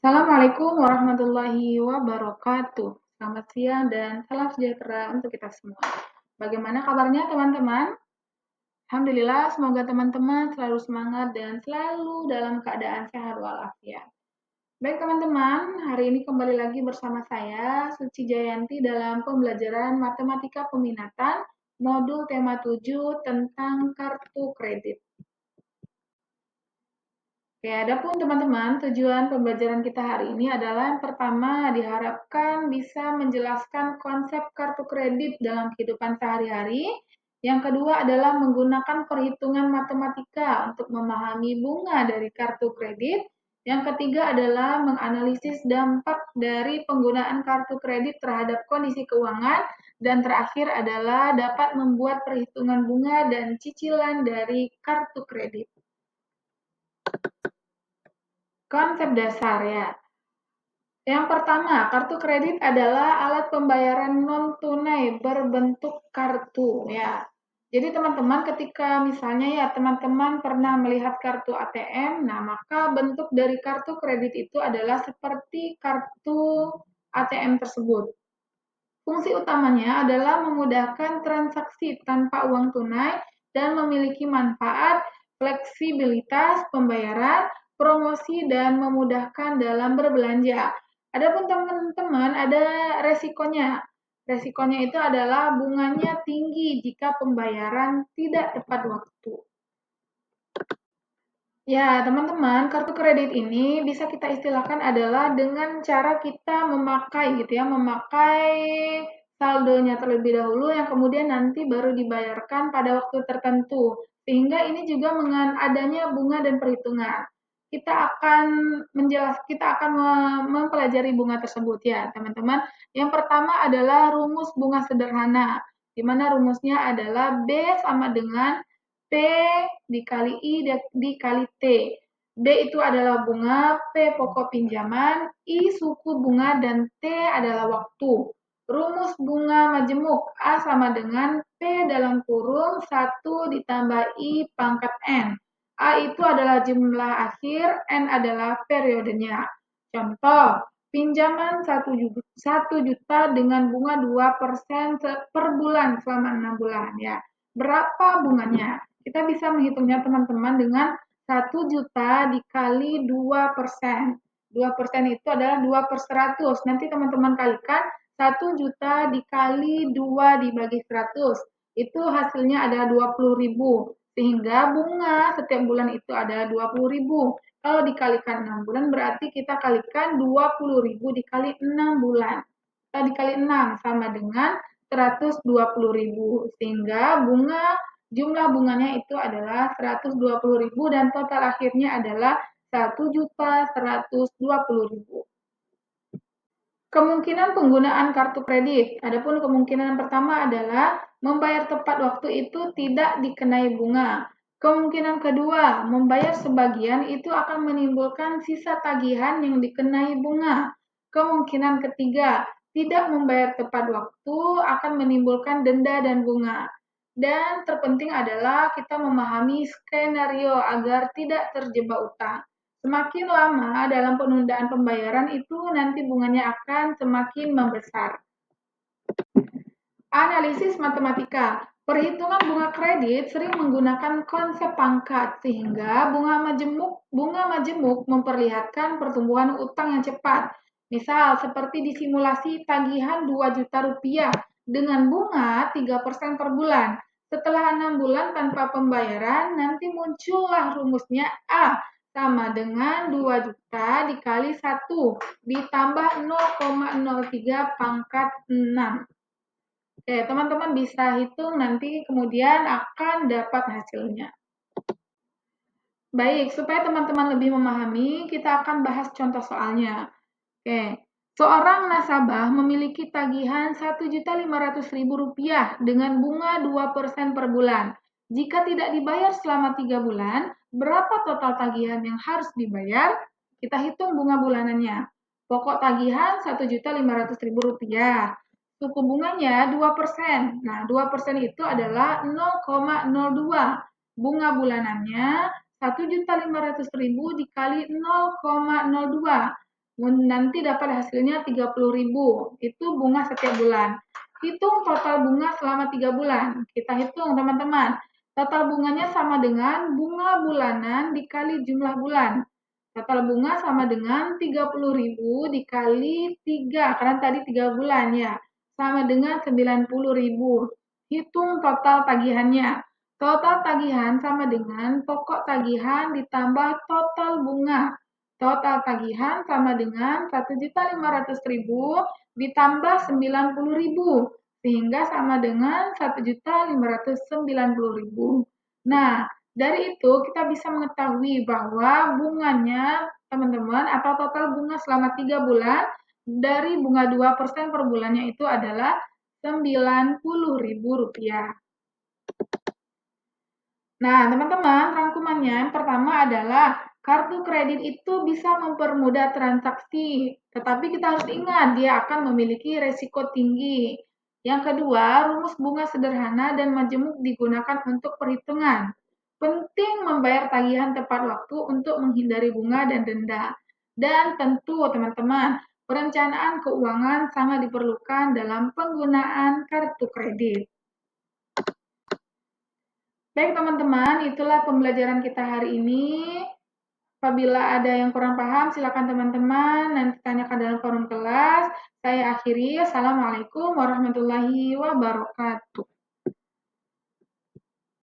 Assalamualaikum warahmatullahi wabarakatuh. Selamat siang dan salam sejahtera untuk kita semua. Bagaimana kabarnya teman-teman? Alhamdulillah, semoga teman-teman selalu semangat dan selalu dalam keadaan sehat walafiat. Baik teman-teman, hari ini kembali lagi bersama saya, Suci Jayanti dalam pembelajaran Matematika Peminatan, modul tema 7 tentang kartu kredit. Oke, adapun teman-teman, tujuan pembelajaran kita hari ini adalah yang pertama diharapkan bisa menjelaskan konsep kartu kredit dalam kehidupan sehari-hari. Yang kedua adalah menggunakan perhitungan matematika untuk memahami bunga dari kartu kredit. Yang ketiga adalah menganalisis dampak dari penggunaan kartu kredit terhadap kondisi keuangan. Dan terakhir adalah dapat membuat perhitungan bunga dan cicilan dari kartu kredit. Konsep dasar ya. Yang pertama, kartu kredit adalah alat pembayaran non-tunai berbentuk kartu ya. Jadi teman-teman ketika misalnya ya teman-teman pernah melihat kartu ATM, nah maka bentuk dari kartu kredit itu adalah seperti kartu ATM tersebut. Fungsi utamanya adalah memudahkan transaksi tanpa uang tunai dan memiliki manfaat fleksibilitas pembayaran, promosi, dan memudahkan dalam berbelanja. Adapun teman-teman ada resikonya. Resikonya itu adalah bunganya tinggi jika pembayaran tidak tepat waktu. Ya, teman-teman, kartu kredit ini bisa kita istilahkan adalah dengan cara kita memakai gitu ya, memakai saldonya terlebih dahulu yang kemudian nanti baru dibayarkan pada waktu tertentu. Sehingga ini juga dengan adanya bunga dan perhitungan. Kita akan mempelajari bunga tersebut ya, teman-teman. Yang pertama adalah rumus bunga sederhana, di mana rumusnya adalah B sama dengan P dikali I dikali T. B itu adalah bunga, P pokok pinjaman, I suku bunga, dan T adalah waktu. Rumus bunga majemuk A sama dengan P dalam kurung 1 ditambah I pangkat N. A itu adalah jumlah akhir, N adalah periodenya. Contoh, pinjaman 1 juta dengan bunga 2% per bulan selama 6 bulan. Ya. Berapa bunganya? Kita bisa menghitungnya teman-teman dengan 1 juta dikali 2%. 2% itu adalah 2 per 100. Nanti teman-teman kalikan 1 juta dikali 2 dibagi 100. Itu hasilnya ada 20.000. Sehingga bunga setiap bulan itu ada 20.000. Kalau dikalikan 6 bulan berarti kita kalikan 20.000 dikali 6 bulan. Kita dikali 6 sama dengan 120.000. Sehingga jumlah bunganya itu adalah 120.000 dan total akhirnya adalah 1.120.000. Kemungkinan penggunaan kartu kredit. Adapun kemungkinan pertama adalah membayar tepat waktu itu tidak dikenai bunga. Kemungkinan kedua, membayar sebagian itu akan menimbulkan sisa tagihan yang dikenai bunga. Kemungkinan ketiga, tidak membayar tepat waktu akan menimbulkan denda dan bunga. Dan terpenting adalah kita memahami skenario agar tidak terjebak utang. Semakin lama dalam penundaan pembayaran itu nanti bunganya akan semakin membesar. Analisis matematika. Perhitungan bunga kredit sering menggunakan konsep pangkat sehingga bunga majemuk memperlihatkan pertumbuhan utang yang cepat. Misal seperti di simulasi tagihan 2 juta rupiah dengan bunga 3% per bulan. Setelah 6 bulan tanpa pembayaran, nanti muncullah rumusnya A sama dengan 2 juta dikali 1 ditambah 0,03 pangkat 6. Oke, teman-teman bisa hitung nanti kemudian akan dapat hasilnya. Baik, supaya teman-teman lebih memahami, kita akan bahas contoh soalnya. Oke, seorang nasabah memiliki tagihan Rp1.500.000 dengan bunga 2% per bulan. Jika tidak dibayar selama 3 bulan, berapa total tagihan yang harus dibayar? Kita hitung bunga bulanannya. Pokok tagihan Rp1.500.000. Suku bunganya 2%. Nah, 2% itu adalah 0,02. Bunga bulanannya Rp1.500.000 dikali 0,02. nanti dapat hasilnya 30.000. Itu bunga setiap bulan. Hitung total bunga selama 3 bulan. Kita hitung teman-teman. Total bunganya sama dengan bunga bulanan dikali jumlah bulan. Total bunga sama dengan 30.000 dikali 3, karena tadi 3 bulan ya. Sama dengan 90.000. Hitung total tagihannya. Total tagihan sama dengan pokok tagihan ditambah total bunga. Total tagihan sama dengan 1.500.000 ditambah 90.000, sehingga sama dengan 1.590.000. Nah, dari itu kita bisa mengetahui bahwa bunganya teman-teman atau total bunga selama 3 bulan dari bunga 2% per bulannya itu adalah Rp90.000. Nah, teman-teman, rangkumannya yang pertama adalah kartu kredit itu bisa mempermudah transaksi, tetapi kita harus ingat dia akan memiliki resiko tinggi. Yang kedua, rumus bunga sederhana dan majemuk digunakan untuk perhitungan. Penting membayar tagihan tepat waktu untuk menghindari bunga dan denda. Dan tentu, teman-teman, perencanaan keuangan sangat diperlukan dalam penggunaan kartu kredit. Baik teman-teman, itulah pembelajaran kita hari ini. Apabila ada yang kurang paham, silakan teman-teman nanti tanyakan dalam forum kelas. Saya akhiri. Assalamualaikum warahmatullahi wabarakatuh.